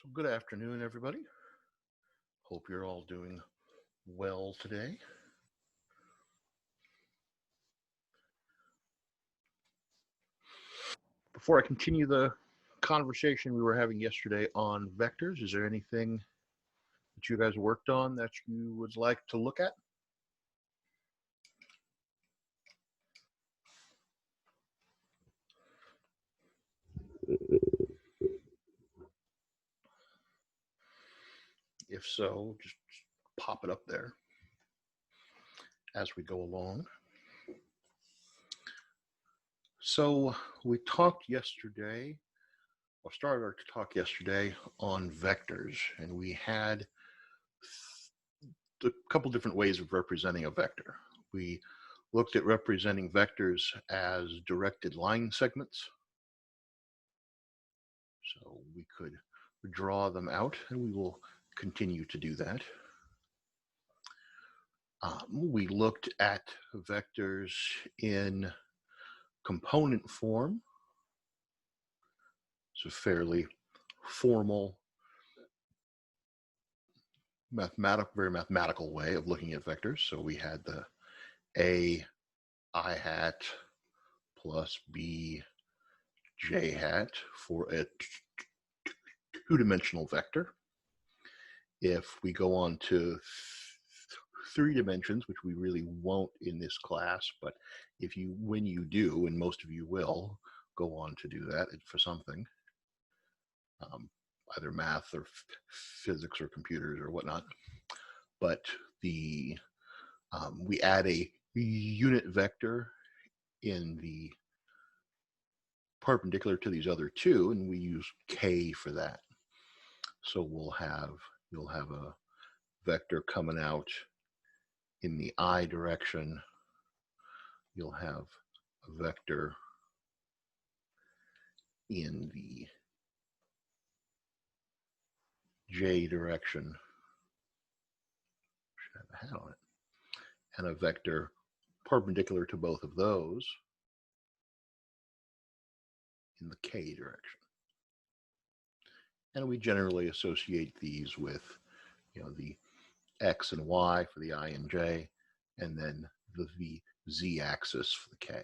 So good afternoon, everybody. Hope you're all doing well today. Before I continue the conversation we were having yesterday on vectors, is there anything that you guys worked on that you would like to look at? If so, just pop it up there as we go along. So we talked yesterday, or started our talk yesterday on vectors, and we had a couple different ways of representing a vector. We looked at representing vectors as directed line segments. So we could draw them out, and we will continue to do that. We looked at vectors in component form. It's a fairly formal, very mathematical way of looking at vectors. So we had the A I hat plus B J hat for a two-dimensional vector. If we go on to three dimensions, which we really won't in this class, but when you do, and most of you will go on to do that for something, either math or physics or computers or whatnot. But we add a unit vector in the perpendicular to these other two, and we use k for that. So you'll have a vector coming out in the I direction. You'll have a vector in the j direction. Should have a hat on it. And a vector perpendicular to both of those in the k direction. And we generally associate these with, the x and y for the I and j, and then the z axis for the k.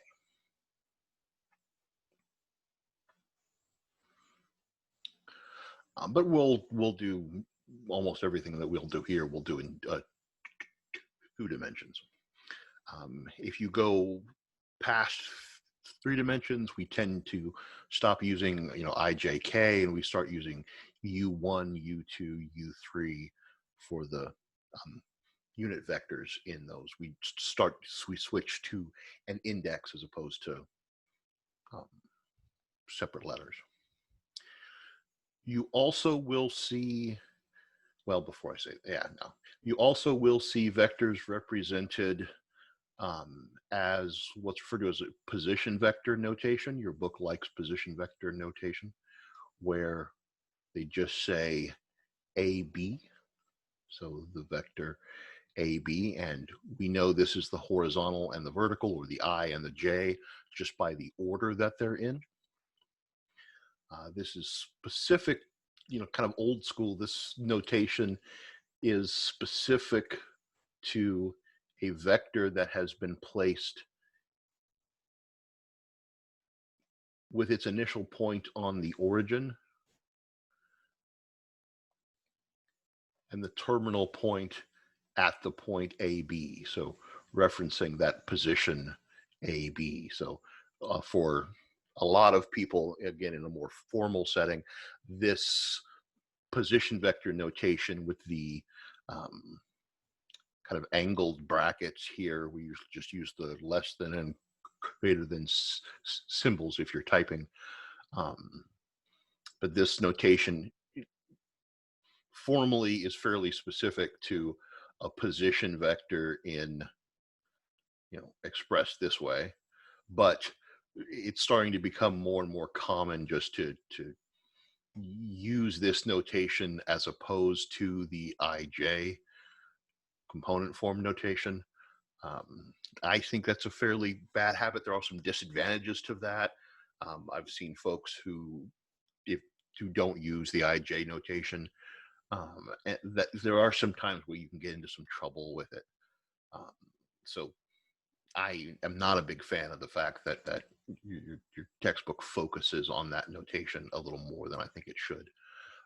But we'll do almost everything that we'll do here, we'll do in 2 dimensions. If you go past 3 dimensions, we tend to stop using, IJK, and we start using U1, U2, U3 for the unit vectors in those. We switch to an index as opposed to separate letters. You also will see, well, before I say, you also will see vectors represented as what's referred to as a position vector notation. Your book likes position vector notation, where they just say AB, so the vector AB, and we know this is the horizontal and the vertical, or the I and the J, just by the order that they're in. This is specific, kind of old school. This notation is specific to a vector that has been placed with its initial point on the origin and the terminal point at the point AB. So referencing that position AB. So for a lot of people, again, in a more formal setting, this position vector notation with the kind of angled brackets here, we just use the less than and greater than symbols if you're typing. But this notation formally is fairly specific to a position vector in, expressed this way, but it's starting to become more and more common just to use this notation as opposed to the IJ component form notation. I think that's a fairly bad habit. There are some disadvantages to that. I've seen folks who, if who don't use the IJ notation, and that there are some times where you can get into some trouble with it. Um, so I am not a big fan of the fact that your textbook focuses on that notation a little more than I think it should.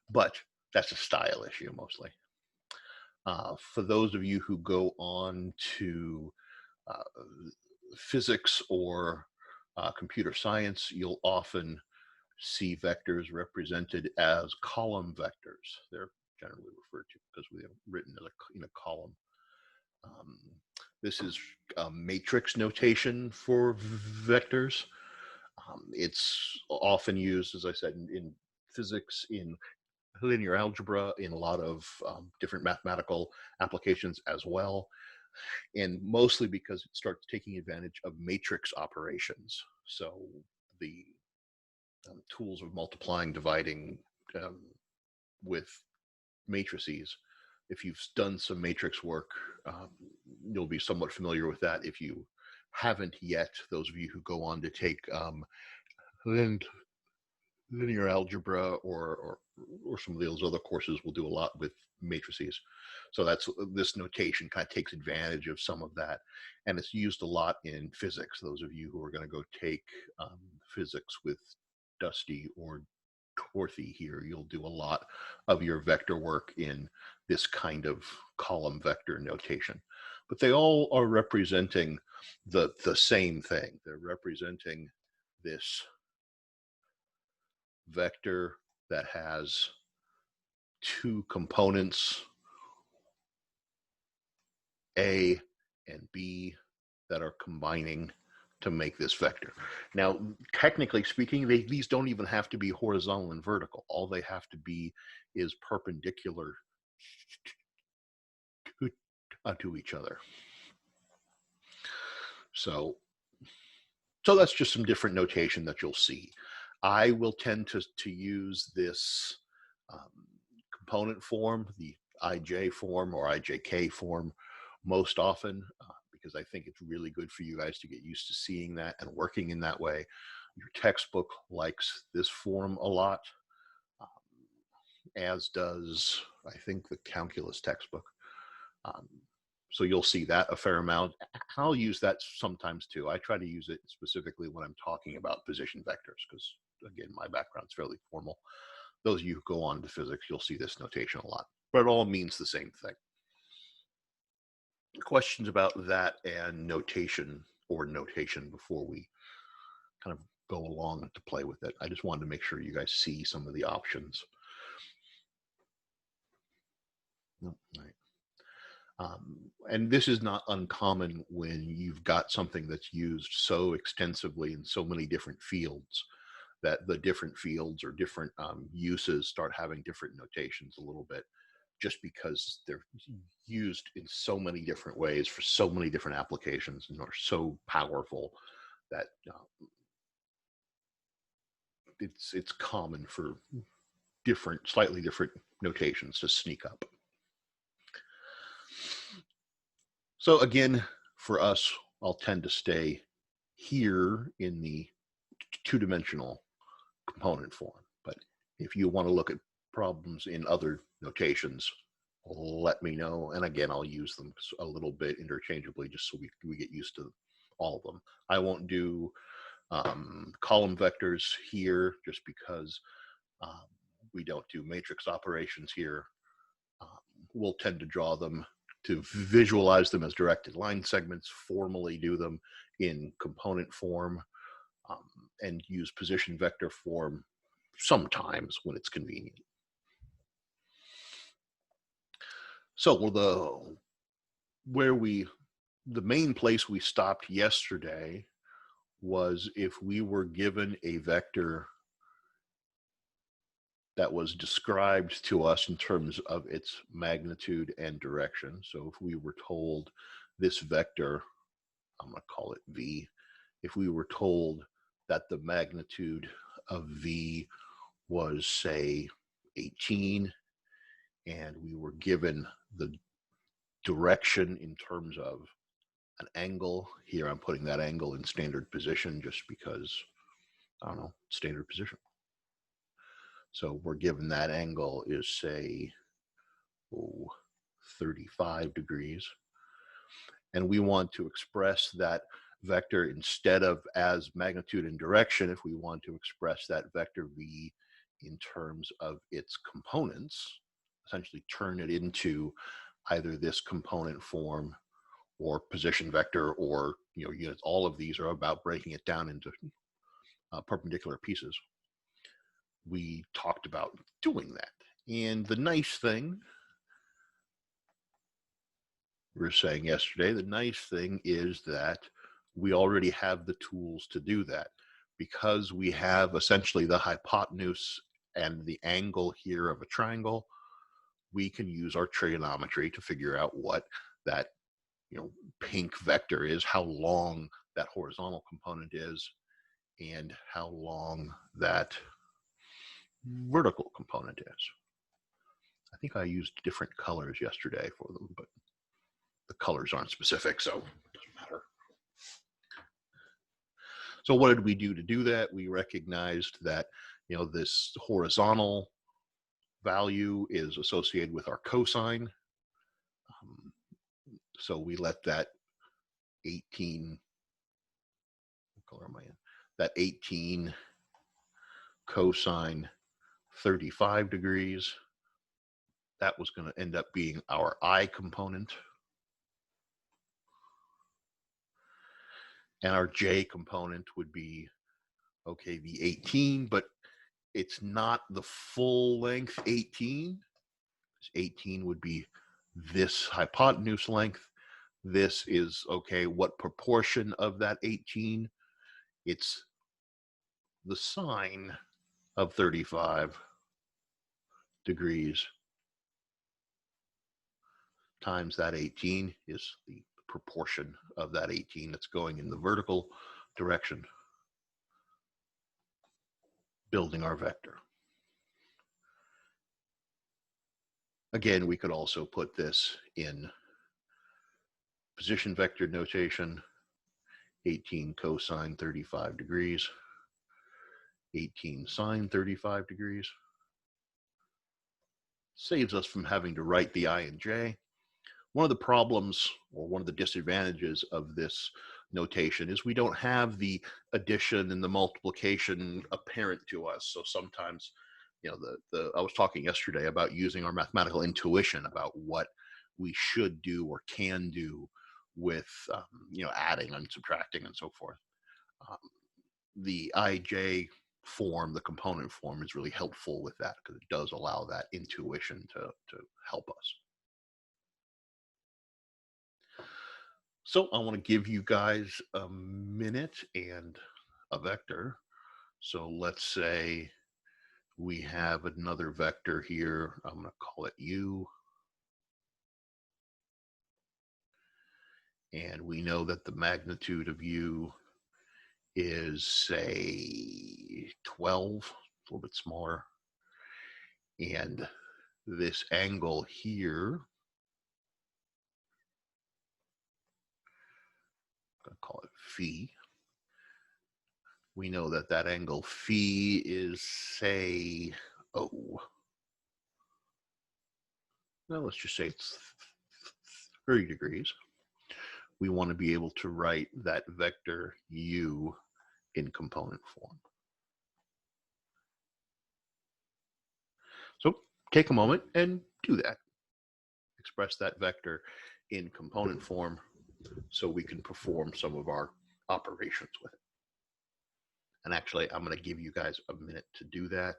But that's a style issue mostly. For those of you who go on to uh, physics or computer science, you'll often see vectors represented as column vectors. They're generally referred to because we have written in a column. Um, this is matrix notation for vectors. It's often used, as I said, in physics, in linear algebra, in a lot of different mathematical applications as well, and mostly because it starts taking advantage of matrix operations. So the tools of multiplying, dividing um, with matrices. If you've done some matrix work, you'll be somewhat familiar with that. If you haven't yet, those of you who go on to take linear algebra or some of those other courses will do a lot with matrices. So that's this notation kind of takes advantage of some of that, and it's used a lot in physics. Those of you who are going to go take physics with Dusty or Dorothy here, you'll do a lot of your vector work in this kind of column vector notation. But they all are representing the same thing. They're representing this vector that has two components, A and B, that are combining to make this vector. Now, technically speaking, these don't even have to be horizontal and vertical. All they have to be is perpendicular to each other. So that's just some different notation that you'll see. I will tend to use this component form, the IJ form or IJK form, most often because I think it's really good for you guys to get used to seeing that and working in that way. Your textbook likes this form a lot, as does, I think, the calculus textbook. So you'll see that a fair amount. I'll use that sometimes too. I try to use it specifically when I'm talking about position vectors because, again, my background's fairly formal. Those of you who go on to physics, you'll see this notation a lot, but it all means the same thing. Questions about that and notation or notation before we kind of go along to play with it? I just wanted to make sure you guys see some of the options. Right. And this is not uncommon when you've got something that's used so extensively in so many different fields that the different fields or different uses start having different notations a little bit, just because they're used in so many different ways for so many different applications and are so powerful that it's common for slightly different notations to sneak up. So again, for us, I'll tend to stay here in the two-dimensional component form. But if you want to look at problems in other notations, let me know. And again, I'll use them a little bit interchangeably just so we get used to all of them. I won't do column vectors here just because we don't do matrix operations here. We'll tend to draw them to visualize them as directed line segments, formally do them in component form, and use position vector form sometimes when it's convenient. So the main place we stopped yesterday was if we were given a vector that was described to us in terms of its magnitude and direction. So if we were told this vector, I'm going to call it V, if we were told that the magnitude of V was, say, 18, and we were given the direction in terms of an angle, here I'm putting that angle in standard position just because, I don't know, standard position. So we're given that angle is, say, 35 degrees. And we want to express that vector instead of as magnitude and direction. If we want to express that vector v in terms of its components, essentially turn it into either this component form or position vector, or units. All of these are about breaking it down into perpendicular pieces. We talked about doing that. And the nice thing, we were saying yesterday, the nice thing is that we already have the tools to do that, because we have essentially the hypotenuse and the angle here of a triangle. We can use our trigonometry to figure out what that pink vector is, how long that horizontal component is, and how long that vertical component is. I think I used different colors yesterday for them, but the colors aren't specific, so it doesn't matter. So what did we do to do that? We recognized that this horizontal value is associated with our cosine. So we let that 18, what color am I in? That 18 cosine 35 degrees, that was going to end up being our I component. And our J component would be, okay, the 18, but it's not the full length 18. 18 would be this hypotenuse length. This is, okay, what proportion of that 18? It's the sine of 35 degrees times that 18 is the proportion of that 18 that's going in the vertical direction, building our vector. Again, we could also put this in position vector notation. 18 cosine 35 degrees, 18 sine 35 degrees. Saves us from having to write the I and J. One of the problems, or one of the disadvantages of this notation, is we don't have the addition and the multiplication apparent to us. So sometimes, I was talking yesterday about using our mathematical intuition about what we should do or can do with, adding and subtracting and so forth. The IJ form, the component form, is really helpful with that, because it does allow that intuition to help us. So I want to give you guys a minute and a vector. So let's say we have another vector here. I'm going to call it U. And we know that the magnitude of U is, say, 12, a little bit smaller. And this angle here, I'm going to call it phi. We know that that angle phi is, say, well, let's just say it's 30 degrees. We want to be able to write that vector U in component form. So take a moment and do that. Express that vector in component form so we can perform some of our operations with it. And actually, I'm going to give you guys a minute to do that.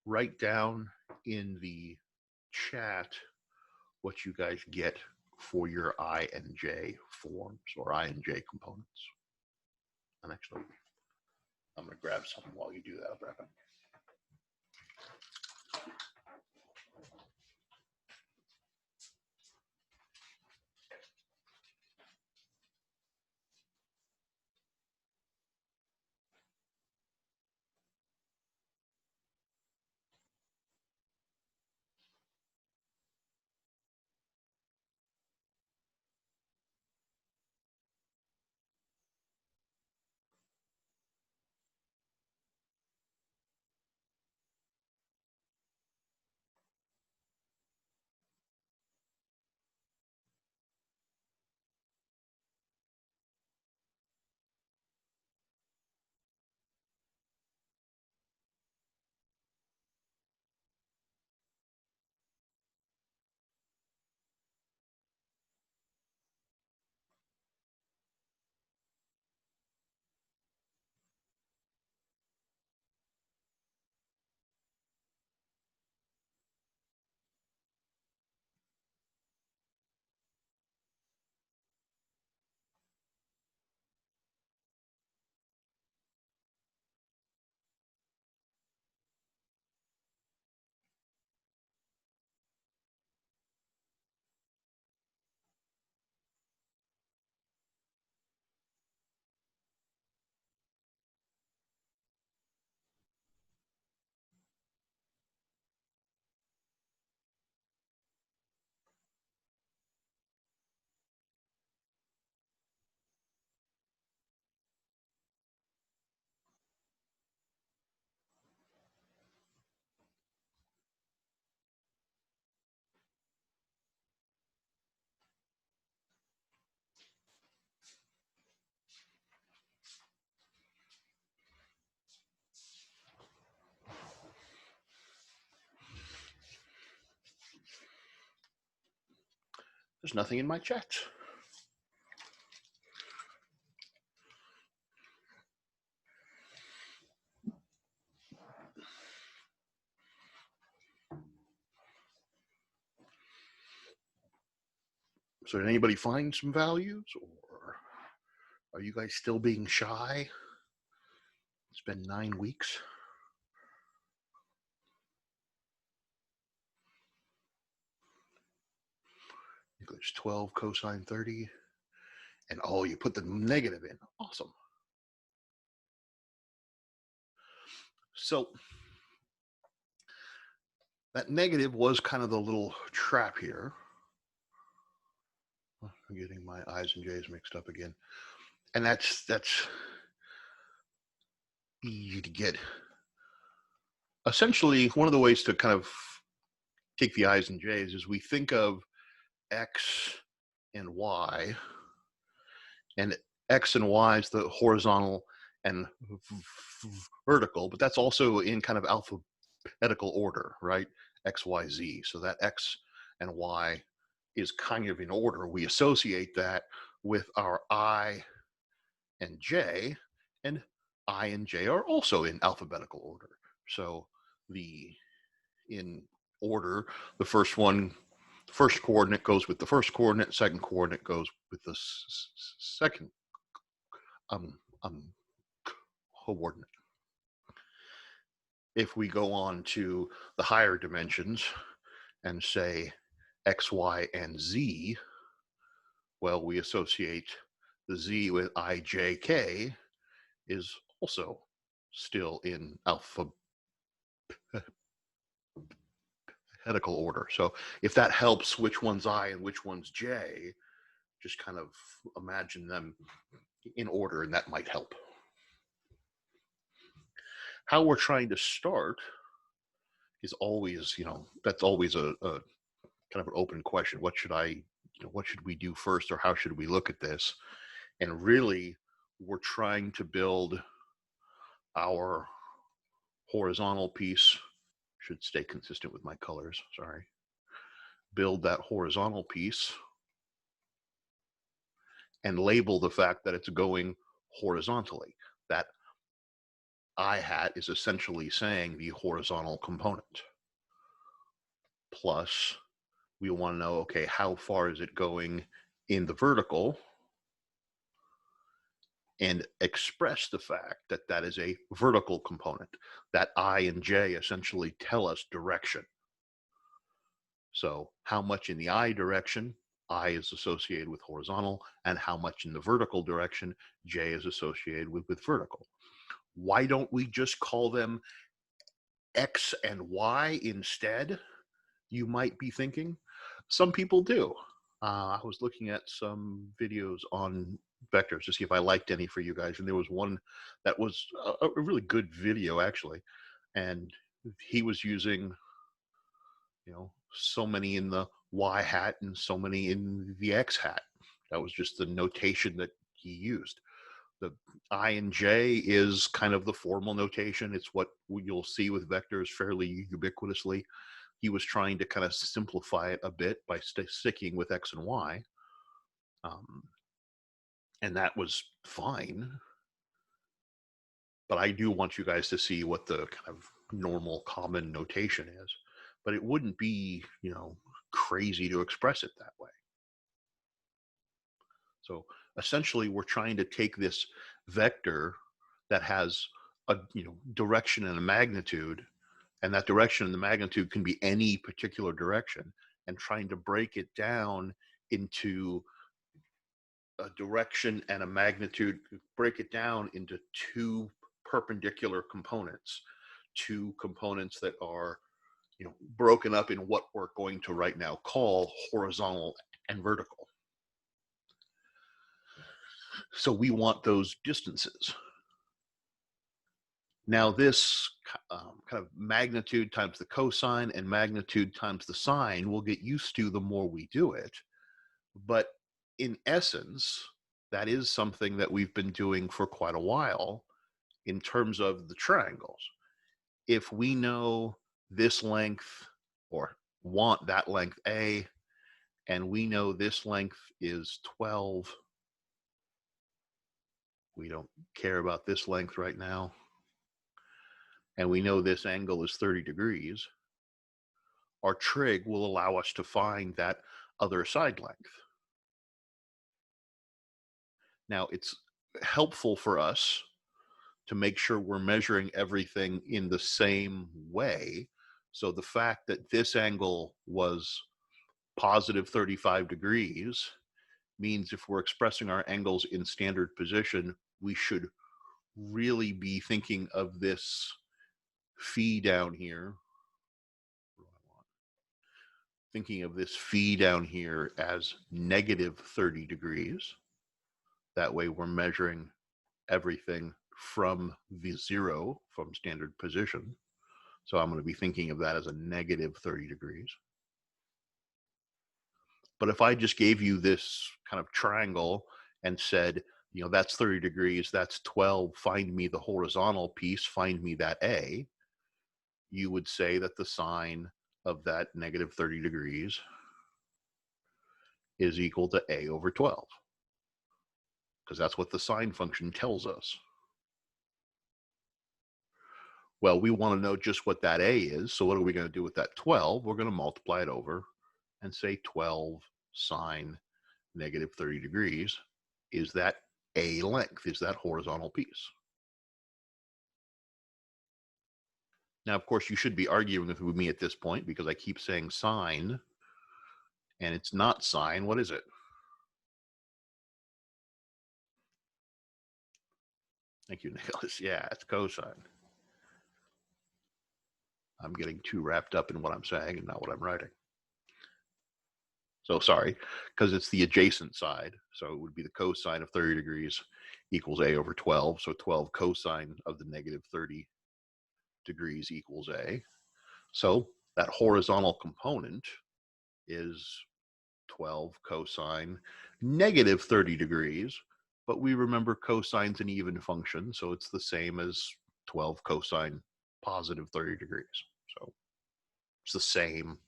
Write down in the chat what you guys get for your I and J forms, or I and J components. And actually, I'm going to grab something while you do that. I'll grab it. There's nothing in my chats. So did anybody find some values, or are you guys still being shy? It's been 9 weeks. English 12 cosine 30. And oh, you put the negative in. Awesome. So that negative was kind of the little trap here. I'm getting my I's and J's mixed up again. And that's easy to get. Essentially, one of the ways to kind of take the I's and J's is we think of X and Y, and X and Y is the horizontal and vertical, but that's also in kind of alphabetical order, right? X, Y, Z. So that X and Y is kind of in order. We associate that with our I and J, and I and J are also in alphabetical order. So in order, the first coordinate goes with the first coordinate, second coordinate goes with the second coordinate. If we go on to the higher dimensions and say X, Y, and Z, well, we associate the Z with I, J, K is also still in alphabetical order. So if that helps which one's I and which one's J, just kind of imagine them in order, and that might help. How we're trying to start is always, that's always a kind of an open question. What should we do first, or how should we look at this? And really, we're trying to build our horizontal piece. Should stay consistent with my colors, sorry. Build that horizontal piece and label the fact that it's going horizontally. That I hat is essentially saying the horizontal component. Plus, we want to know, okay, how far is it going in the vertical? And express the fact that that is a vertical component. That I and J essentially tell us direction. So how much in the I direction, I is associated with horizontal, and how much in the vertical direction, J is associated with vertical. Why don't we just call them X and Y instead? You might be thinking. Some people do. I was looking at some videos on vectors to see if I liked any for you guys, and there was one that was a really good video actually, and he was using so many in the Y hat and so many in the X hat. That was just the notation that he used. The I and J is kind of the formal notation. It's what you'll see with vectors fairly ubiquitously. He was trying to kind of simplify it a bit by sticking with X and Y. And that was fine. But I do want you guys to see what the kind of normal common notation is. But it wouldn't be, crazy to express it that way. So essentially, we're trying to take this vector that has a direction and a magnitude, and that direction and the magnitude can be any particular direction, and trying to break it down into a direction and a magnitude, break it down into two perpendicular components, two components that are broken up in what we're going to right now call horizontal and vertical. So we want those distances. Now this kind of magnitude times the cosine and magnitude times the sine we'll get used to the more we do it. But in essence, that is something that we've been doing for quite a while in terms of the triangles. If we know this length or want that length A And we know this length is 12. We don't care about this length right now. And we know this angle is 30 degrees. Our trig will allow us to find that other side length. Now, it's helpful for us to make sure we're measuring everything in the same way. So the fact that this angle was positive 35 degrees means if we're expressing our angles in standard position, we should really be thinking of this phi down here. Thinking of this phi down here as negative 30 degrees. That way we're measuring everything from the zero, from standard position. So I'm going to be thinking of that as a negative 30 degrees. But if I just gave you this kind of triangle and said, you know, that's 30 degrees, that's 12, find me the horizontal piece, find me that A, you would say that the sine of that negative 30 degrees is equal to A over 12, because that's what the sine function tells us. Well, we want to know just what that A is. So what are we going to do with that 12? We're going to multiply it over and say 12 sine negative 30 degrees is that A length, is that horizontal piece. Now, of course, you should be arguing with me at this point because I keep saying sine, and it's not sine. What is it? Thank you, Nicholas. Yeah, it's cosine. I'm getting too wrapped up in what I'm saying and not what I'm writing. So sorry, because it's the adjacent side. So it would be the cosine of 30 degrees equals A over 12. So 12 cosine of the negative 30 degrees equals A. So that horizontal component is 12 cosine negative 30 degrees, but we remember cosine's an even function, so it's the same as 12 cosine positive 30 degrees. So it's the same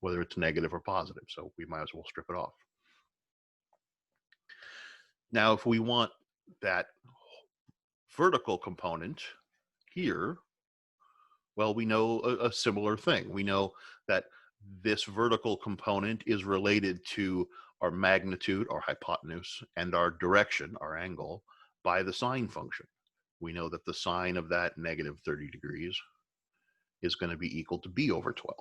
whether it's negative or positive, so we might as well strip it off. Now, if we want that vertical component here, well, we know a similar thing. We know that this vertical component is related to our magnitude, our hypotenuse, and our direction, our angle, by the sine function. We know that the sine of that negative 30 degrees is going to be equal to B over 12.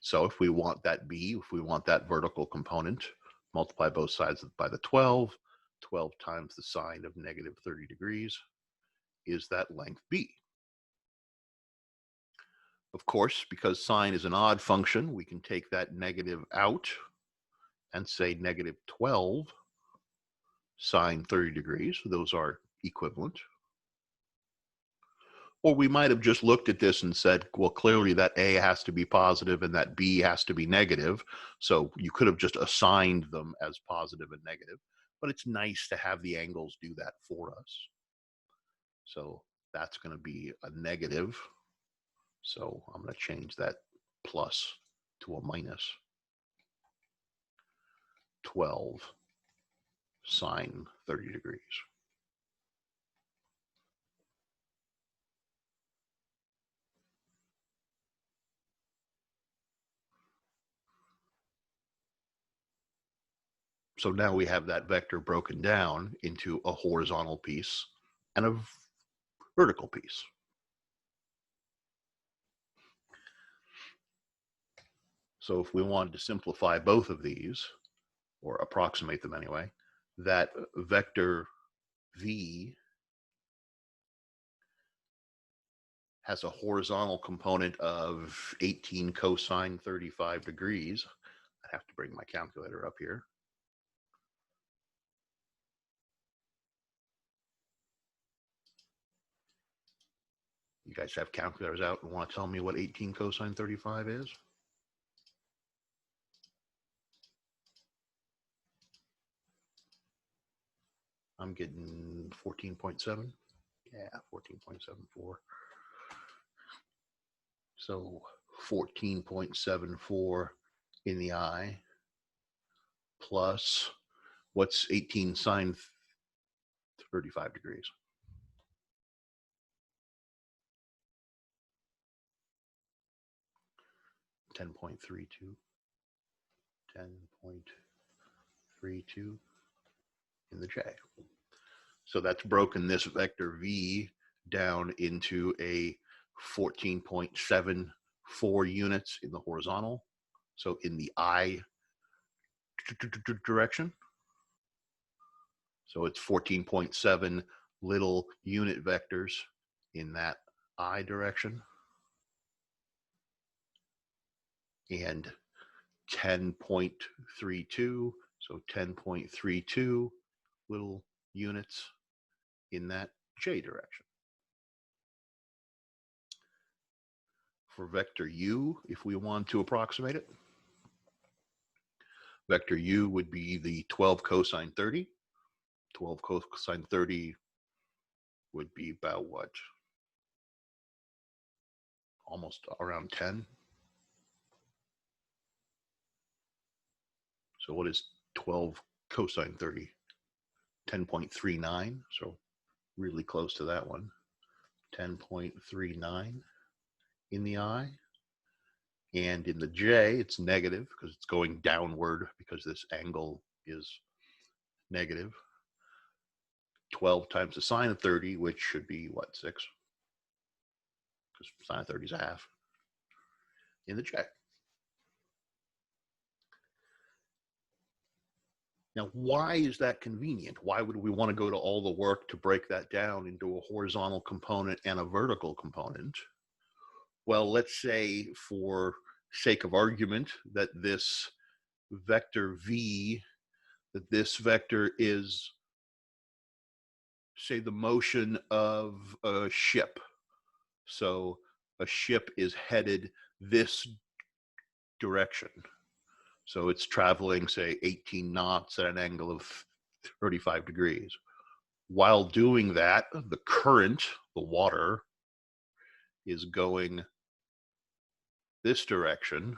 So if we want that B, if we want that vertical component, multiply both sides by the 12. 12 times the sine of negative 30 degrees is that length B. Of course, because sine is an odd function, we can take that negative out and say negative 12 sine 30 degrees. Those are equivalent. Or we might have just looked at this and said, well, clearly that A has to be positive and that B has to be negative. So you could have just assigned them as positive and negative, but it's nice to have the angles do that for us. So that's going to be a negative. So I'm going to change that plus to a minus 12 sine 30 degrees. So now we have that vector broken down into a horizontal piece and a vertical piece. So if we wanted to simplify both of these, or approximate them anyway, that vector V has a horizontal component of 18 cosine 35 degrees. I have to bring my calculator up here. You guys have calculators out and want to tell me what 18 cosine 35 is? I'm getting 14.7. Yeah, 14.74. So 14.74 in the I plus what's 18 sine 35 degrees? 10.32. 10.32 in the J. So that's broken this vector V down into a 14.74 units in the horizontal. So in the I direction. So it's 14.7 little unit vectors in that I direction. And 10.32, so 10.32 little units in that J direction. For vector U, if we want to approximate it, vector U would be the 12 cosine 30. 12 cosine 30 would be about what? Almost around 10. So what is 12 cosine 30? 10.39, so really close to that one. 10.39 in the I. And in the J, it's negative because it's going downward because this angle is negative. 12 times the sine of 30, which should be what, 6? Because sine of 30 is a half in the J. Now, why is that convenient? Why would we want to go to all the work to break that down into a horizontal component and a vertical component? Well, let's say for sake of argument that this vector V, that this vector is, say, the motion of a ship. So a ship is headed this direction. So it's traveling, say, 18 knots at an angle of 35 degrees. While doing that, the current, the water, is going this direction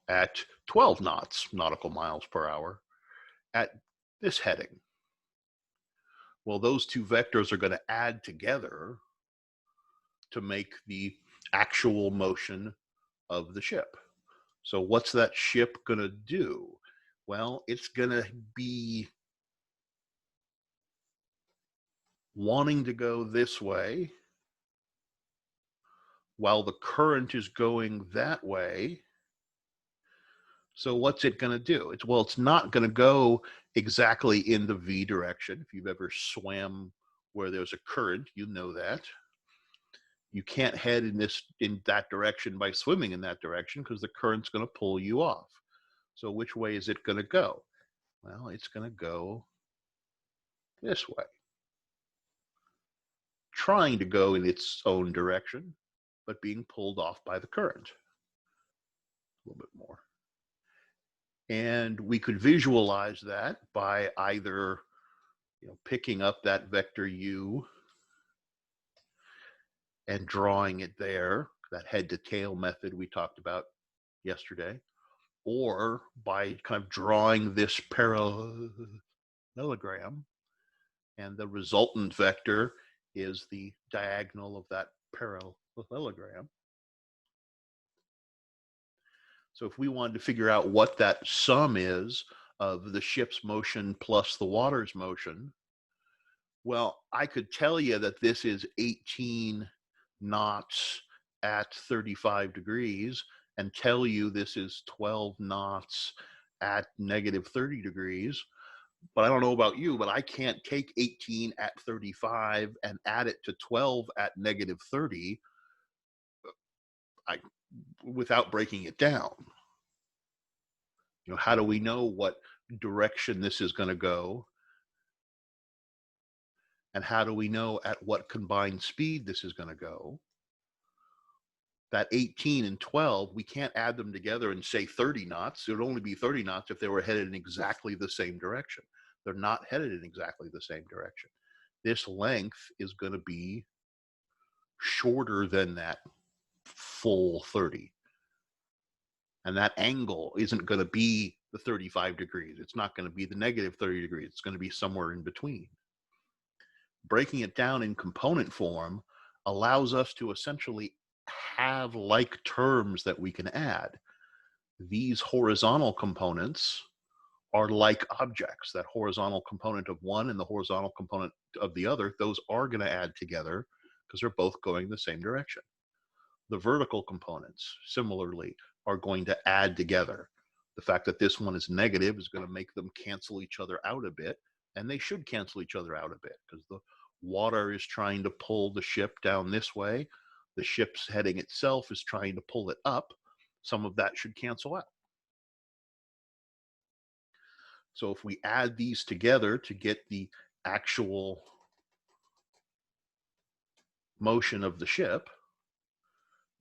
at 12 knots, nautical miles per hour, at this heading. Well, those two vectors are going to add together to make the actual motion of the ship. So what's that ship going to do? Well, it's going to be wanting to go this way while the current is going that way. So what's it going to do? It's not going to go exactly in the V direction. If you've ever swam where there's a current, you know that. You can't head in that direction by swimming in that direction because the current's going to pull you off. So which way is it going to go? Well, it's going to go this way, trying to go in its own direction, but being pulled off by the current. A little bit more. And we could visualize that by either picking up that vector U and drawing it there, that head to tail method we talked about yesterday, or by kind of drawing this parallelogram, and the resultant vector is the diagonal of that parallelogram. So if we wanted to figure out what that sum is of the ship's motion plus the water's motion, well, I could tell you that this is 18 knots at 35 degrees and tell you this is 12 knots at negative 30 degrees. But I don't know about you, but I can't take 18 at 35 and add it to 12 at negative 30 without breaking it down. How do we know what direction this is going to go? And how do we know at what combined speed this is going to go? That 18 and 12, we can't add them together and say 30 knots. It would only be 30 knots if they were headed in exactly the same direction. They're not headed in exactly the same direction. This length is going to be shorter than that full 30. And that angle isn't going to be the 35 degrees. It's not going to be the negative 30 degrees. It's going to be somewhere in between. Breaking it down in component form allows us to essentially have like terms that we can add. These horizontal components are like objects. That horizontal component of one and the horizontal component of the other, those are going to add together because they're both going the same direction. The vertical components, similarly, are going to add together. The fact that this one is negative is going to make them cancel each other out a bit, and they should cancel each other out a bit because the water is trying to pull the ship down this way. The ship's heading itself is trying to pull it up. Some of that should cancel out. So if we add these together to get the actual motion of the ship,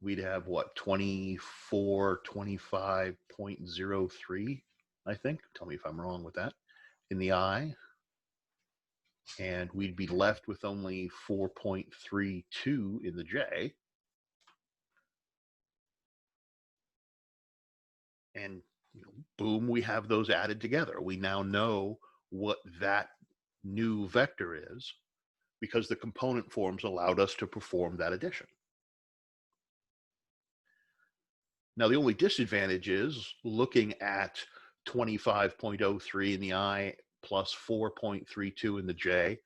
we'd have what, 2425.03, I think. Tell me if I'm wrong with that, in the I. And we'd be left with only 4.32 in the J. And boom, we have those added together. We now know what that new vector is because the component forms allowed us to perform that addition. Now, the only disadvantage is looking at 25.03 in the I plus 4.32 in the J.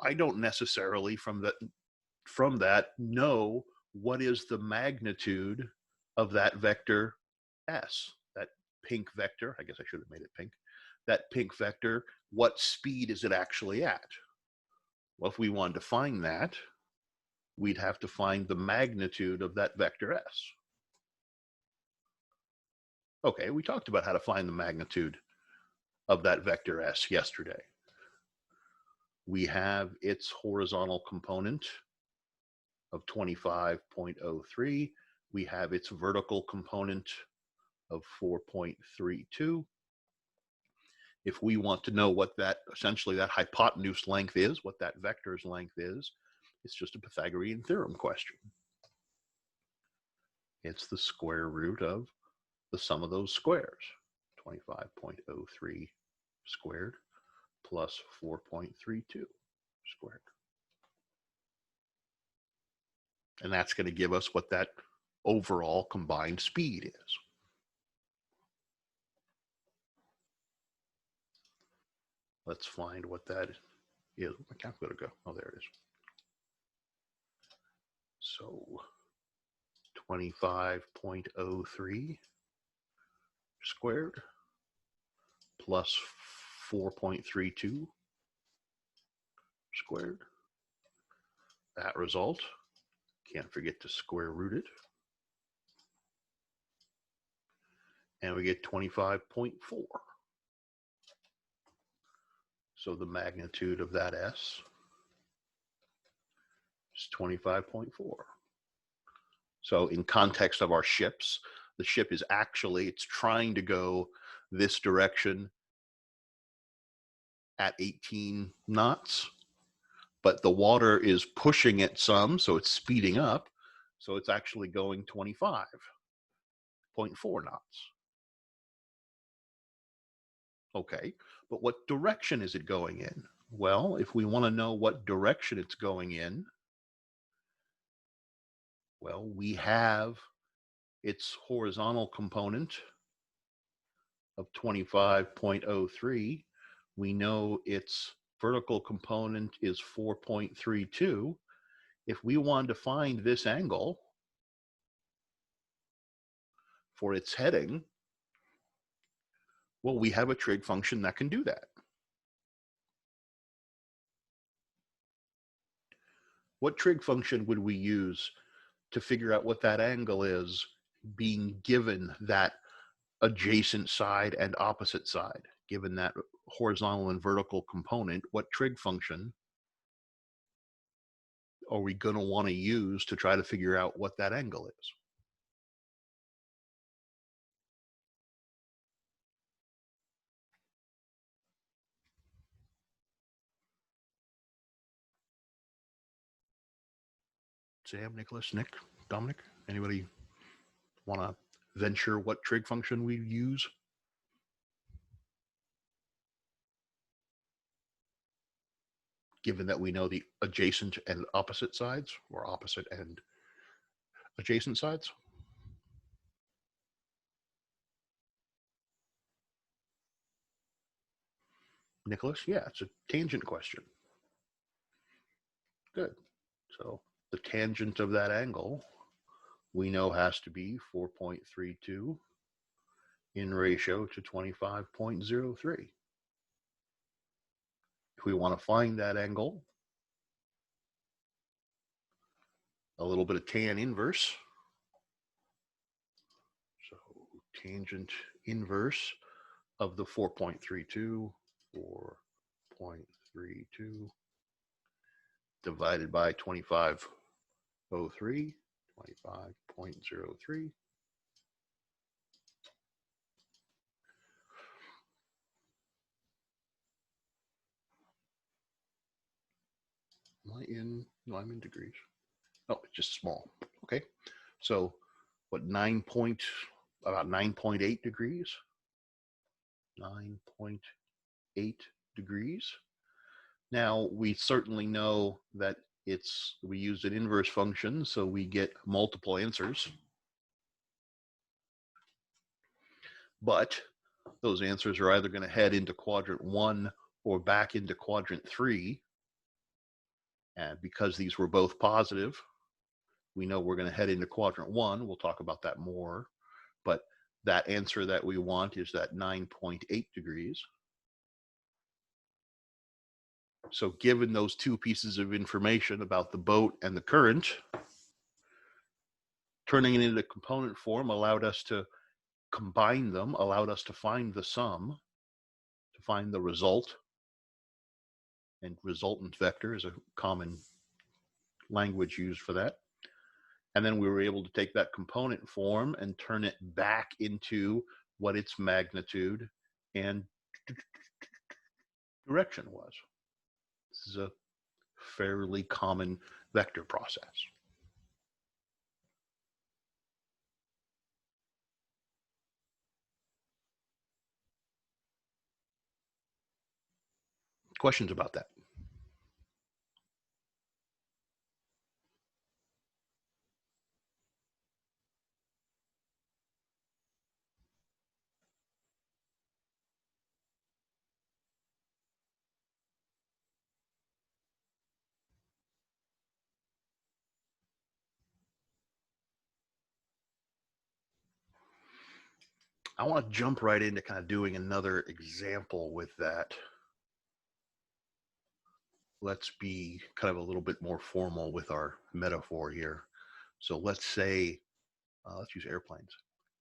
I don't necessarily from that know what is the magnitude of that vector S, that pink vector. I guess I should have made it pink. That pink vector, what speed is it actually at? Well, if we wanted to find that, we'd have to find the magnitude of that vector S. Okay, we talked about how to find the magnitude of that vector S yesterday. We have its horizontal component of 25.03. We have its vertical component of 4.32. If we want to know what that, essentially that hypotenuse length is, what that vector's length is, it's just a Pythagorean theorem question. It's the square root of the sum of those squares, 25.03 squared plus 4.32 squared. And that's going to give us what that overall combined speed is. Let's find what that is. Where'd my calculator go? Oh, there it is. So 25.03 squared plus 4.32 squared. That result, can't forget to square root it. And we get 25.4. So the magnitude of that S is 25.4. So in context of our ships, the ship is actually, it's trying to go this direction at 18 knots, but the water is pushing it some, so it's speeding up. So it's actually going 25.4 knots. Okay, but what direction is it going in? Well, if we want to know what direction it's going in, well, we have its horizontal component of 25.03. We know its vertical component is 4.32. If we wanted to find this angle for its heading, well, we have a trig function that can do that. What trig function would we use to figure out what that angle is being given that adjacent side and opposite side? Given that horizontal and vertical component, what trig function are we going to want to use to try to figure out what that angle is? Sam, Nicholas, Nick, Dominic? Anybody want to venture what trig function we use? Given that we know the adjacent and opposite sides, or opposite and adjacent sides? Nicholas? Yeah, it's a tangent question. Good. So the tangent of that angle we know has to be 4.32 in ratio to 25.03. If we want to find that angle, a little bit of tan inverse. So tangent inverse of the 4.32, 4.32 divided by 25.03, 25.03. Am I in? No, I'm in degrees. Oh, it's just small. Okay. So what, about 9.8 degrees? 9.8 degrees. Now, we certainly know that we used an inverse function, so we get multiple answers. But those answers are either going to head into quadrant 1 or back into quadrant 3. And because these were both positive, we know we're going to head into quadrant 1. We'll talk about that more. But that answer that we want is that 9.8 degrees. So given those two pieces of information about the boat and the current, turning it into component form allowed us to combine them, allowed us to find the sum, to find the result. And resultant vector is a common language used for that. And then we were able to take that component form and turn it back into what its magnitude and direction was. This is a fairly common vector process. Questions about that? I want to jump right into kind of doing another example with that. Let's be kind of a little bit more formal with our metaphor here. So let's say, let's use airplanes.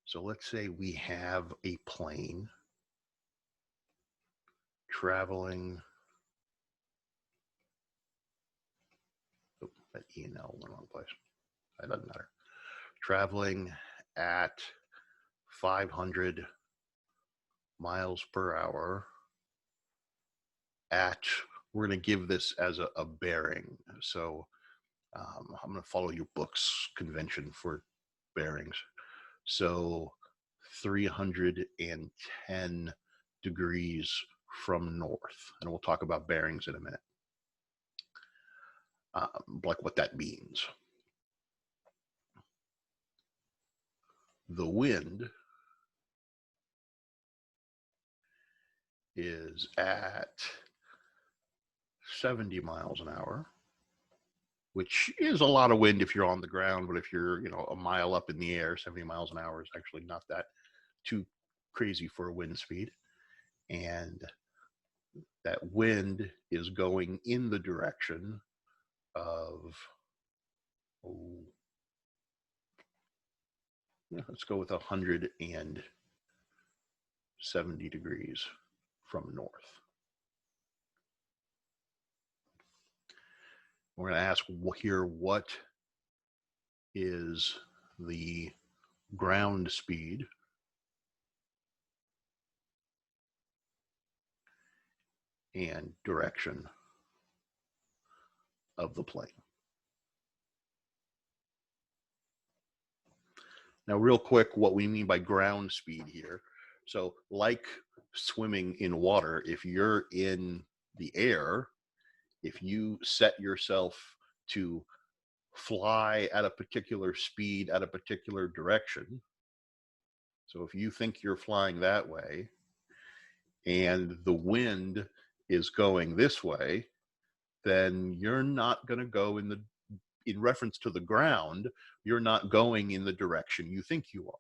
So let's say we have a plane traveling, oh, that E and L in the wrong place. It doesn't matter. Traveling at 500 miles per hour at, we're going to give this as a bearing. So I'm going to follow your book's convention for bearings. So 310 degrees from north. And we'll talk about bearings in a minute, like what that means. The wind is at 70 miles an hour, which is a lot of wind if you're on the ground, but if you're, a mile up in the air, 70 miles an hour is actually not that too crazy for a wind speed. And that wind is going in the direction of, let's go with 170 degrees from north. We're going to ask here, what is the ground speed and direction of the plane? Now, real quick, what we mean by ground speed here. So like swimming in water, if you're in the air, if you set yourself to fly at a particular speed at a particular direction, so if you think you're flying that way and the wind is going this way, then you're not going to go in reference to the ground, you're not going in the direction you think you are.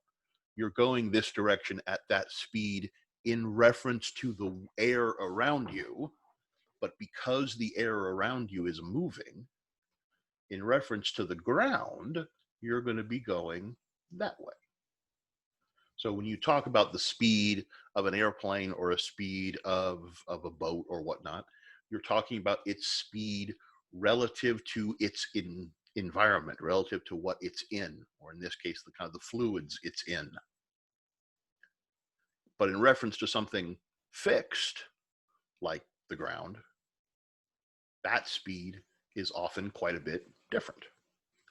You're going this direction at that speed in reference to the air around you, but because the air around you is moving, in reference to the ground, you're going to be going that way. So when you talk about the speed of an airplane or a speed of a boat or whatnot, you're talking about its speed relative to its environment, relative to what it's in, or in this case, the kind of the fluids it's in. But in reference to something fixed, like the ground, that speed is often quite a bit different.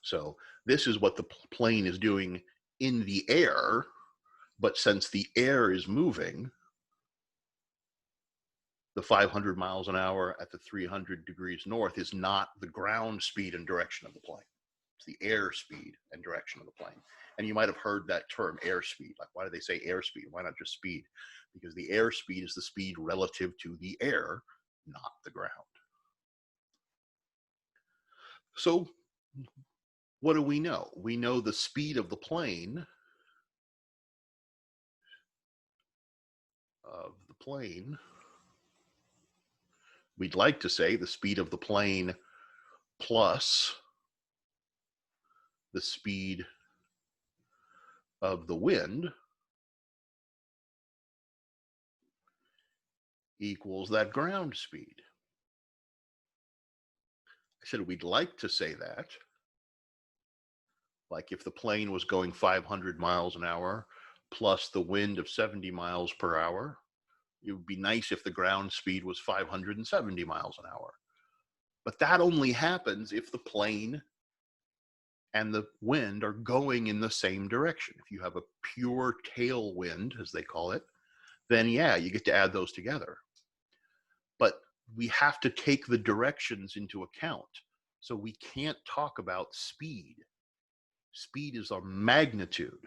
So this is what the plane is doing in the air, but since the air is moving, the 500 miles an hour at the 300 degrees north is not the ground speed and direction of the plane. It's the air speed and direction of the plane. And you might have heard that term, airspeed. Like, why do they say airspeed? Why not just speed? Because the airspeed is the speed relative to the air, not the ground. So what do we know? We know the speed of the plane we'd like to say the speed of the plane plus the speed of the wind equals that ground speed. I said we'd like to say that. Like if the plane was going 500 miles an hour plus the wind of 70 miles per hour, it would be nice if the ground speed was 570 miles an hour. But that only happens if the plane and the wind are going in the same direction. If you have a pure tailwind, as they call it, then yeah, you get to add those together. But we have to take the directions into account. So we can't talk about speed. Speed is a magnitude.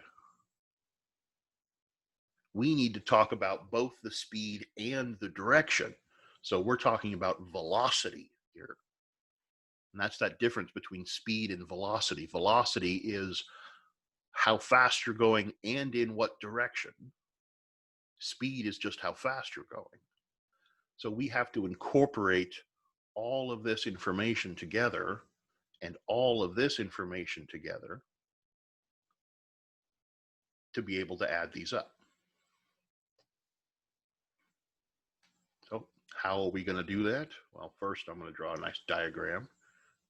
We need to talk about both the speed and the direction. So we're talking about velocity here. And that's that difference between speed and velocity. Velocity is how fast you're going and in what direction. Speed is just how fast you're going. So we have to incorporate all of this information together and all of this information together to be able to add these up. So how are we going to do that? Well, first I'm going to draw a nice diagram.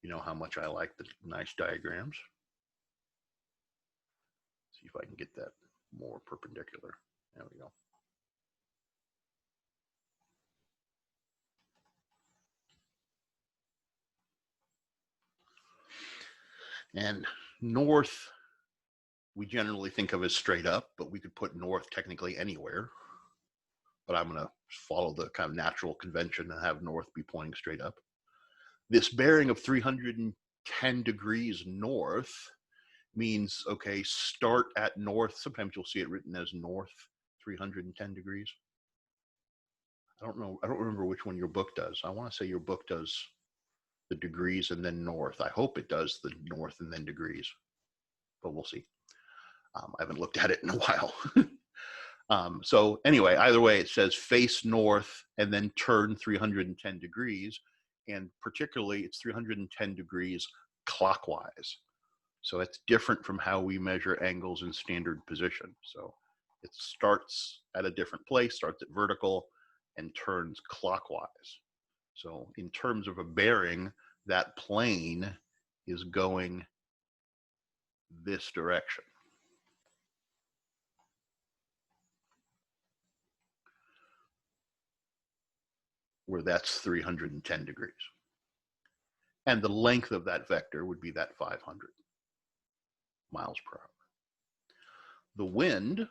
You know how much I like the nice diagrams. See if I can get that more perpendicular. There we go. And north, we generally think of as straight up, but we could put north technically anywhere. But I'm going to follow the kind of natural convention and have north be pointing straight up. This bearing of 310 degrees north means, okay, start at north. Sometimes you'll see it written as north 310 degrees. I don't know. I don't remember which one your book does. I want to say your book does the degrees and then north. I hope it does the north and then degrees, but we'll see. I haven't looked at it in a while. So anyway, either way, it says face north and then turn 310 degrees. And particularly, it's 310 degrees clockwise. So it's different from how we measure angles in standard position. So it starts at a different place, starts at vertical, and turns clockwise. So in terms of a bearing, that plane is going this direction. Where that's 310 degrees. And the length of that vector would be that 500 miles per hour. The wind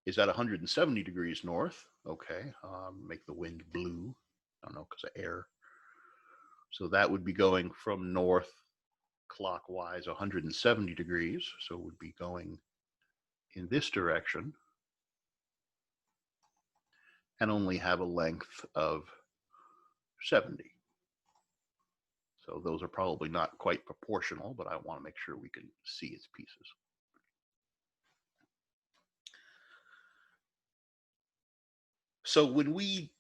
is at 170 degrees north. Okay, make the wind blue. I don't know, because of air. So that would be going from north clockwise 170 degrees. So it would be going in this direction and only have a length of 70. So those are probably not quite proportional, but I want to make sure we can see its pieces. So when we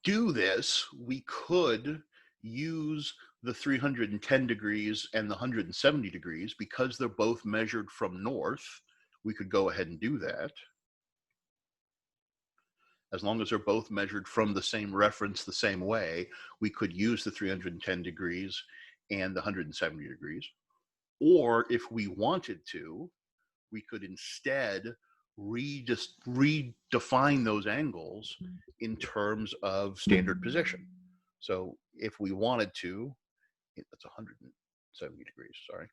do this, we could use the 310 degrees and the 170 degrees because they're both measured from north. We could go ahead and do that. As long as they're both measured from the same reference the same way, we could use the 310 degrees and the 170 degrees. Or if we wanted to, we could instead redefine those angles in terms of standard position. So if we wanted to, that's 170 degrees, sorry,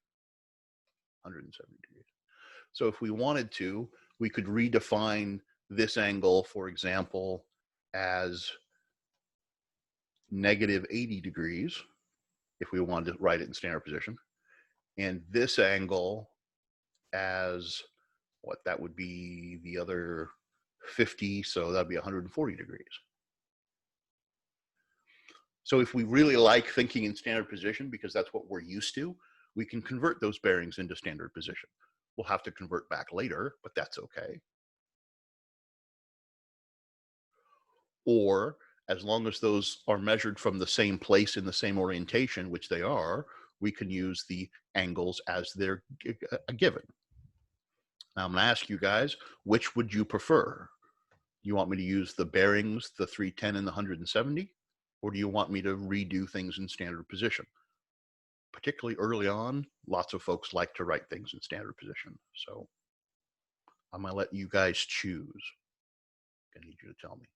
170 degrees. So if we wanted to, we could redefine this angle, for example, as negative 80 degrees, if we wanted to write it in standard position, and this angle as what that would be the other 50, so that'd be 140 degrees. So if we really like thinking in standard position, because that's what we're used to, we can convert those bearings into standard position. We'll have to convert back later, but that's okay. Or as long as those are measured from the same place in the same orientation, which they are, we can use the angles as they're given. Now I'm going to ask you guys, which would you prefer? You want me to use the bearings, the 310 and the 170? Or do you want me to redo things in standard position? Particularly early on, lots of folks like to write things in standard position. So I'm going to let you guys choose. I need you to tell me.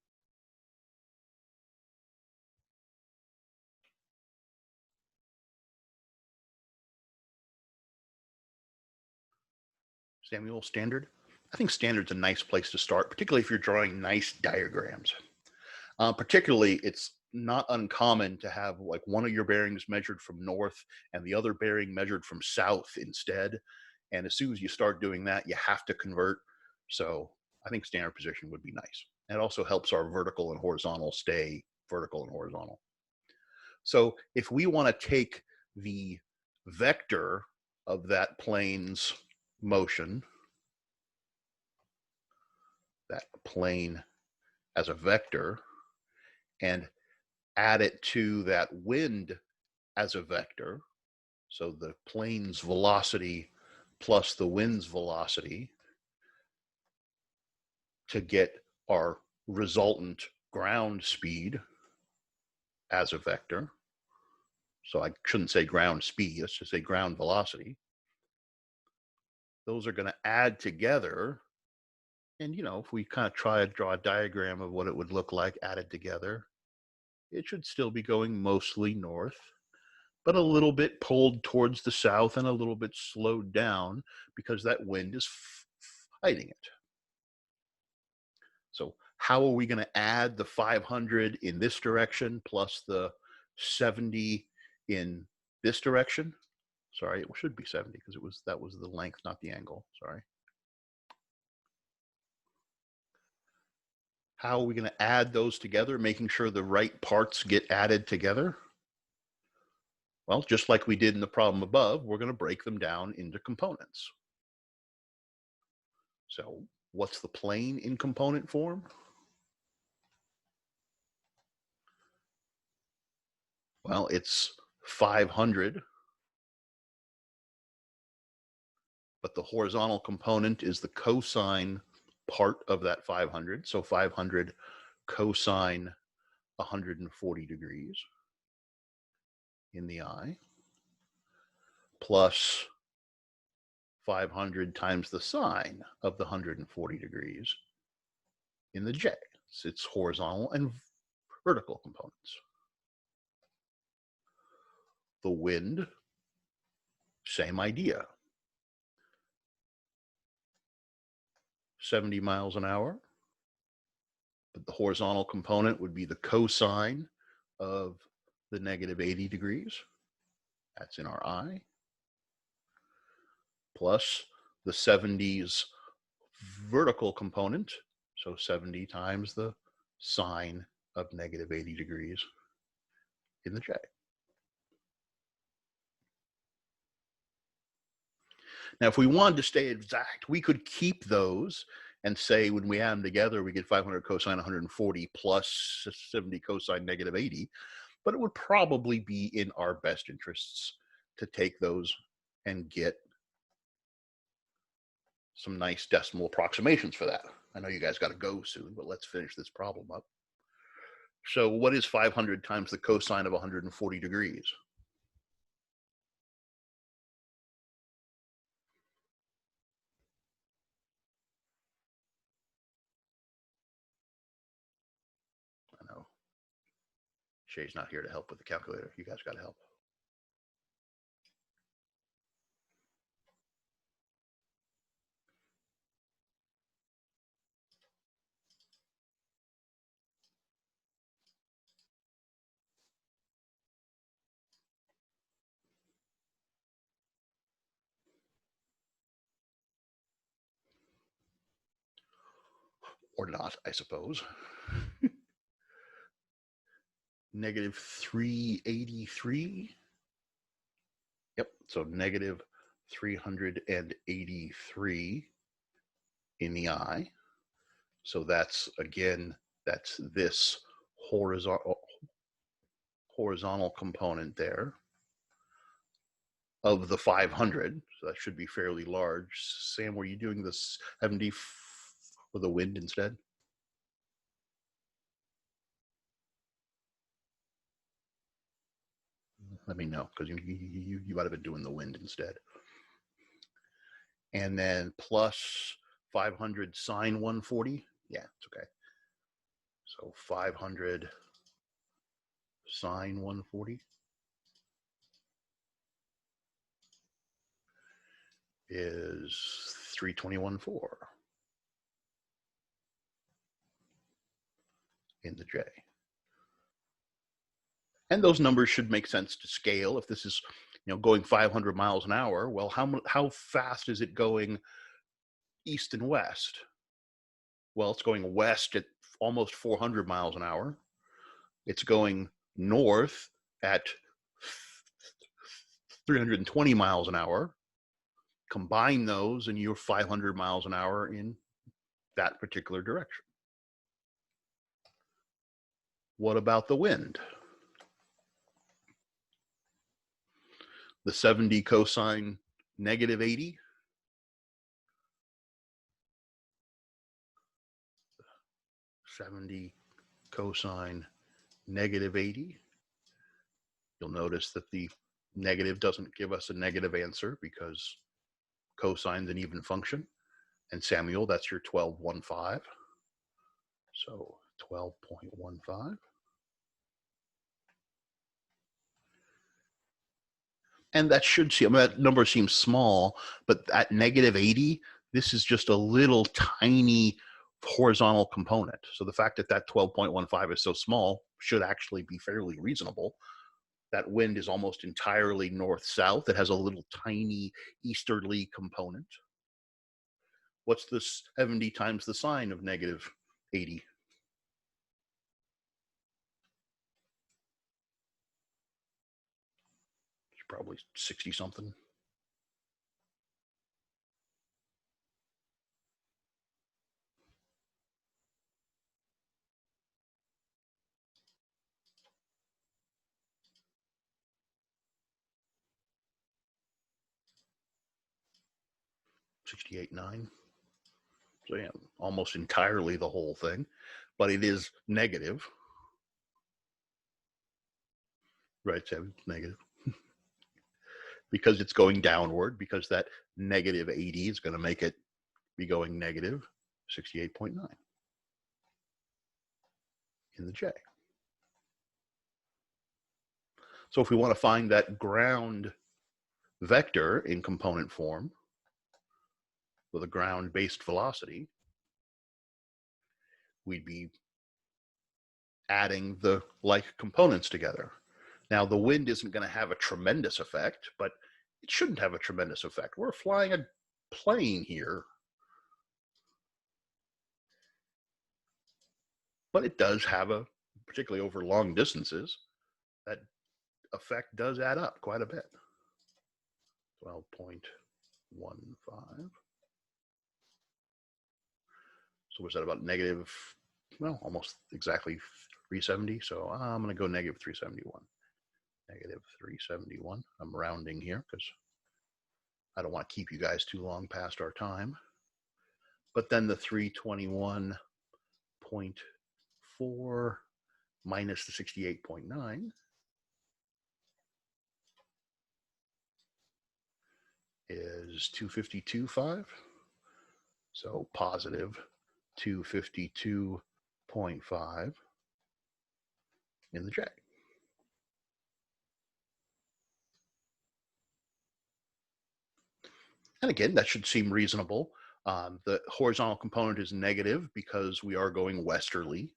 Samuel, standard? I think standard's a nice place to start, particularly if you're drawing nice diagrams. Particularly, it's not uncommon to have like one of your bearings measured from north and the other bearing measured from south instead. And as soon as you start doing that, you have to convert. So I think standard position would be nice. It also helps our vertical and horizontal stay vertical and horizontal. So if we want to take the vector of that plane's motion, that plane as a vector, and add it to that wind as a vector, so the plane's velocity plus the wind's velocity, to get our resultant ground speed as a vector. So I shouldn't say ground speed, let's just say ground velocity. Those are going to add together. And, you know, if we kind of try to draw a diagram of what it would look like added together, it should still be going mostly north, but a little bit pulled towards the south and a little bit slowed down because that wind is fighting it. So how are we going to add the 500 in this direction plus the 70 in this direction? Sorry, it should be 70 because that was the length, not the angle. Sorry. How are we going to add those together, making sure the right parts get added together? Well, just like we did in the problem above, we're going to break them down into components. So what's the plane in component form? Well, it's 500, but the horizontal component is the cosine part of that 500. So 500 cosine 140 degrees in the I, plus 500 times the sine of the 140 degrees in the J. It's horizontal and vertical components. The wind, same idea. 70 miles an hour. But the horizontal component would be the cosine of the negative 80 degrees. That's in our I. Plus the 70's vertical component. So 70 times the sine of negative 80 degrees in the J. Now, if we wanted to stay exact, we could keep those and say when we add them together, we get 500 cosine 140 plus 70 cosine negative 80. But it would probably be in our best interests to take those and get some nice decimal approximations for that. I know you guys got to go soon, but let's finish this problem up. So what is 500 times the cosine of 140 degrees? I know Shay's not here to help with the calculator. You guys got to help. Or not, I suppose. Negative 383. Yep, so negative 383 in the I. So that's, again, that's this horizontal component there of the 500. So that should be fairly large. Sam, were you doing this 70 for the wind instead? Let me know, because you might have been doing the wind instead. And then plus 500 sine 140. Yeah, it's okay. So 500 sine 140 is 321.4 in the J. And those numbers should make sense to scale. If this is, going 500 miles an hour, well, how fast is it going east and west? Well, it's going west at almost 400 miles an hour. It's going north at 320 miles an hour. Combine those and you're 500 miles an hour in that particular direction. What about the wind? The 70 cosine negative 80. Cosine negative 80. You'll notice that the negative doesn't give us a negative answer because cosine's an even function. And Samuel, that's your 12.15. So 12.15. And that should seem, that number seems small, but at negative 80, this is just a little tiny horizontal component. So the fact that that 12.15 is so small should actually be fairly reasonable. That wind is almost entirely north-south. It has a little tiny easterly component. What's the 70 times the sine of negative 80? It's probably 60 something. $68.9. So yeah, almost entirely the whole thing, but it is negative. Right, Sam, it's negative. Because it's going downward, because that negative 80 is going to make it be going negative 68.9 in the J. So if we want to find that ground vector in component form with a ground-based velocity, we'd be adding the like components together. Now, the wind isn't going to have a tremendous effect, but it shouldn't have a tremendous effect. We're flying a plane here, but it does have a, particularly over long distances, that effect does add up quite a bit. 12.15. So was that about negative, well, almost exactly 370. So I'm going to go negative 371. Negative 371. I'm rounding here because I don't want to keep you guys too long past our time. But then the 321.4 minus the 68.9 is 252.5. So positive 252.5 in the J. And again, that should seem reasonable. The horizontal component is negative because we are going westerly.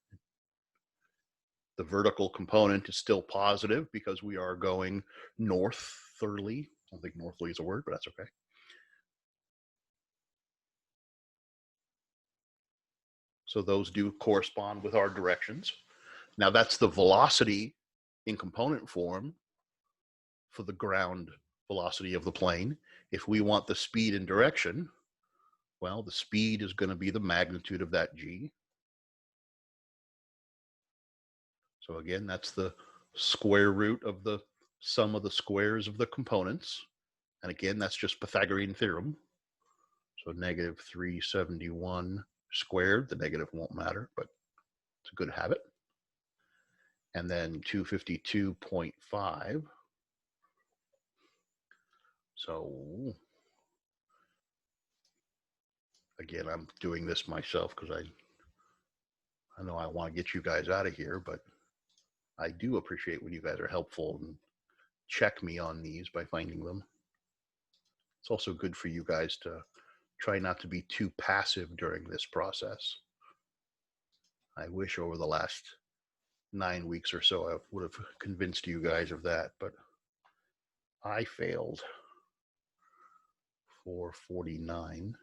The vertical component is still positive because we are going northerly. I don't think northerly is a word, but that's okay. So those do correspond with our directions. Now that's the velocity in component form for the ground velocity of the plane. If we want the speed and direction, well, the speed is going to be the magnitude of that g. So again, that's the square root of the sum of the squares of the components. And again, that's just Pythagorean theorem. So negative 371 squared, the negative won't matter, but it's a good habit. And then 252.5. So again, I'm doing this myself because I know I want to get you guys out of here, but I do appreciate when you guys are helpful and check me on these by finding them. It's also good for you guys to try not to be too passive during this process. I wish over the last 9 weeks or so I would have convinced you guys of that, but I failed. 449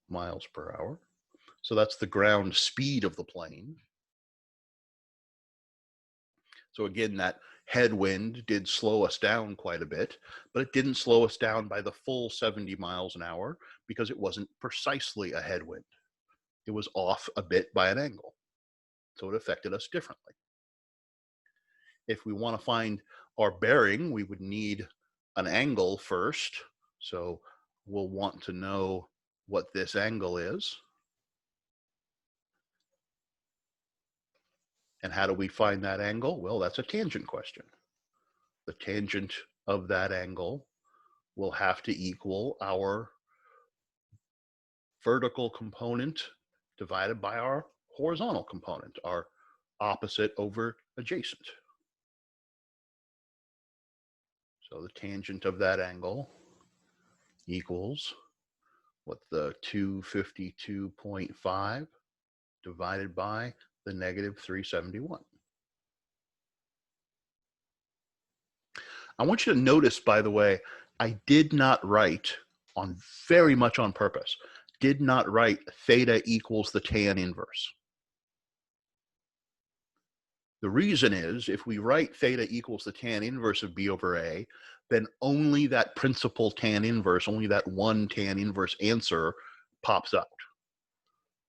miles per hour. So that's the ground speed of the plane. So again, that headwind did slow us down quite a bit, but it didn't slow us down by the full 70 miles an hour because it wasn't precisely a headwind. It was off a bit by an angle. So it affected us differently. If we want to find our bearing, we would need an angle first. So we'll want to know what this angle is. And how do we find that angle? Well, that's a tangent question. The tangent of that angle will have to equal our vertical component divided by our horizontal component, our opposite over adjacent. So the tangent of that angle equals what, the 252.5 divided by the negative 371. I want you to notice, by the way, I did not write, on very much on purpose, did not write theta equals the tan inverse. The reason is, if we write theta equals the tan inverse of b over a, then only that principal tan inverse, only that one tan inverse answer pops out.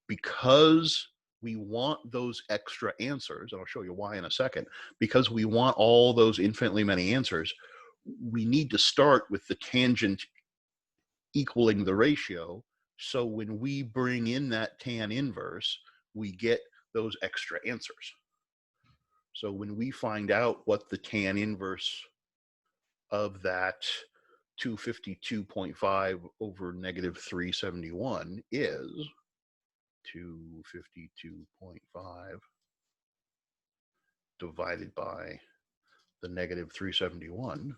Because we want those extra answers, and I'll show you why in a second, because we want all those infinitely many answers, we need to start with the tangent equaling the ratio. So when we bring in that tan inverse, we get those extra answers. So when we find out what the tan inverse of that 252.5 over negative 371 is, 252.5 divided by the negative 371,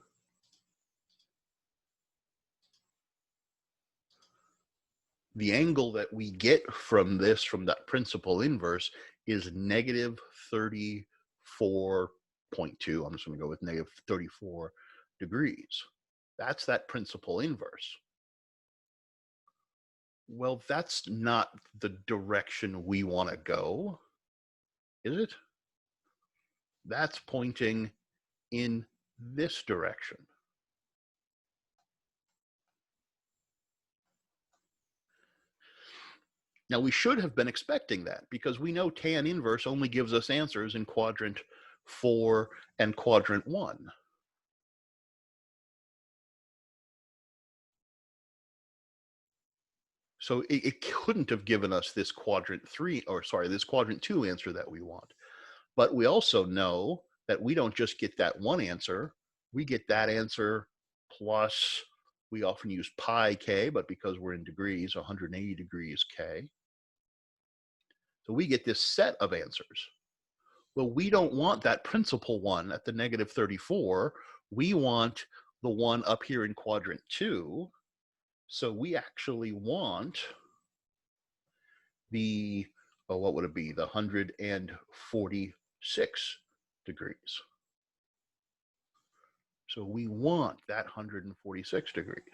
the angle that we get from this, from that principal inverse, is negative 34.2. I'm just going to go with negative 34 degrees. That's that principal inverse. Well, that's not the direction we want to go, is it? That's pointing in this direction. Now, we should have been expecting that because we know tan inverse only gives us answers in quadrant 4 and quadrant 1. So it couldn't have given us this quadrant 3, or sorry, this quadrant 2 answer that we want. But we also know that we don't just get that one answer, we get that answer plus, we often use pi k, but because we're in degrees, 180 degrees k. So we get this set of answers. Well, we don't want that principal one at the negative 34. We want the one up here in quadrant 2. So we actually want the, oh, what would it be? The 146 degrees. So we want that 146 degrees.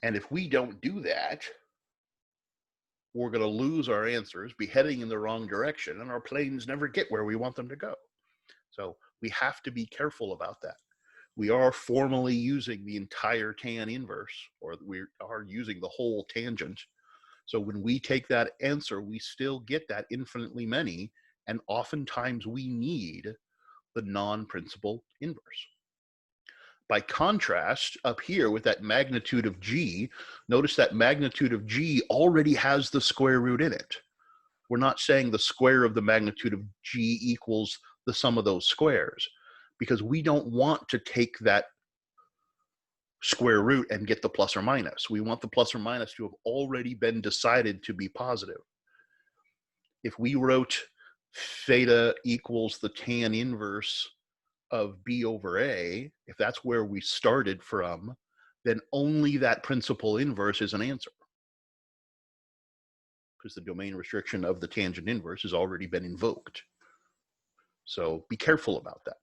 And if we don't do that, we're going to lose our answers, be heading in the wrong direction, and our planes never get where we want them to go. So we have to be careful about that. We are formally using the entire tan inverse, or we are using the whole tangent. So when we take that answer, we still get that infinitely many, and oftentimes we need the non-principal inverse. By contrast, up here with that magnitude of g, notice that magnitude of g already has the square root in it. We're not saying the square of the magnitude of g equals the sum of those squares, because we don't want to take that square root and get the plus or minus. We want the plus or minus to have already been decided to be positive. If we wrote theta equals the tan inverse of b over a, if that's where we started from, then only that principal inverse is an answer, because the domain restriction of the tangent inverse has already been invoked. So be careful about that.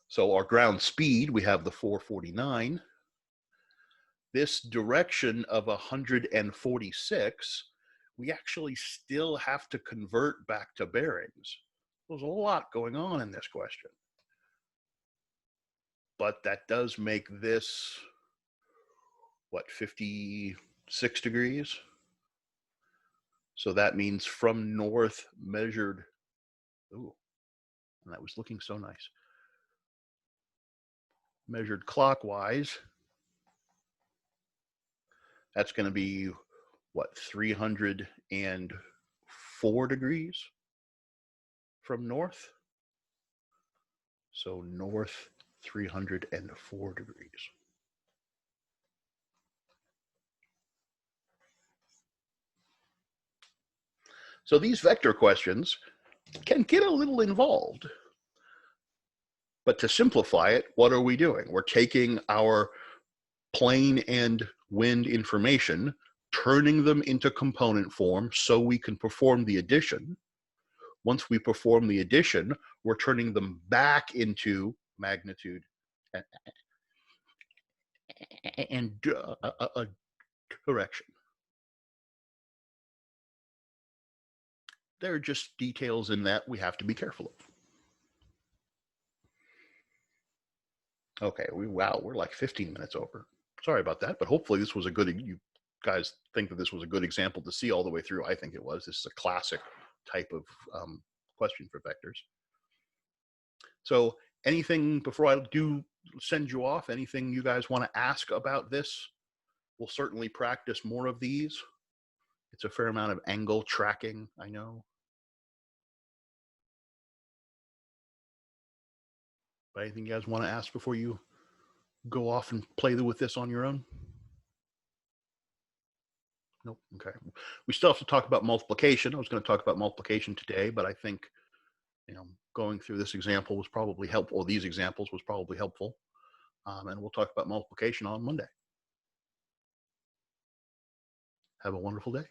So our ground speed, we have the 449. This direction of 146, we actually still have to convert back to bearings. There's a lot going on in this question. But that does make this, what, 56 degrees? So that means from north measured, ooh, and that was looking so nice. Measured clockwise, that's going to be, what, 304 degrees from north? So north 304 degrees. So these vector questions can get a little involved. But to simplify it, what are we doing? We're taking our plane and wind information, turning them into component form so we can perform the addition. Once we perform the addition, we're turning them back into magnitude and a direction. There are just details in that we have to be careful of. Okay, wow, we're like 15 minutes over. Sorry about that, but hopefully this was a good, you guys think that this was a good example to see all the way through. I think it was. This is a classic type of question for vectors. So anything, before I do send you off, anything you guys want to ask about this? We'll certainly practice more of these. It's a fair amount of angle tracking, I know. But anything you guys want to ask before you go off and play with this on your own? Nope. Okay. We still have to talk about multiplication. I was going to talk about multiplication today, but I think, you know, going through this example was probably helpful. Or these examples was probably helpful. And we'll talk about multiplication on Monday. Have a wonderful day.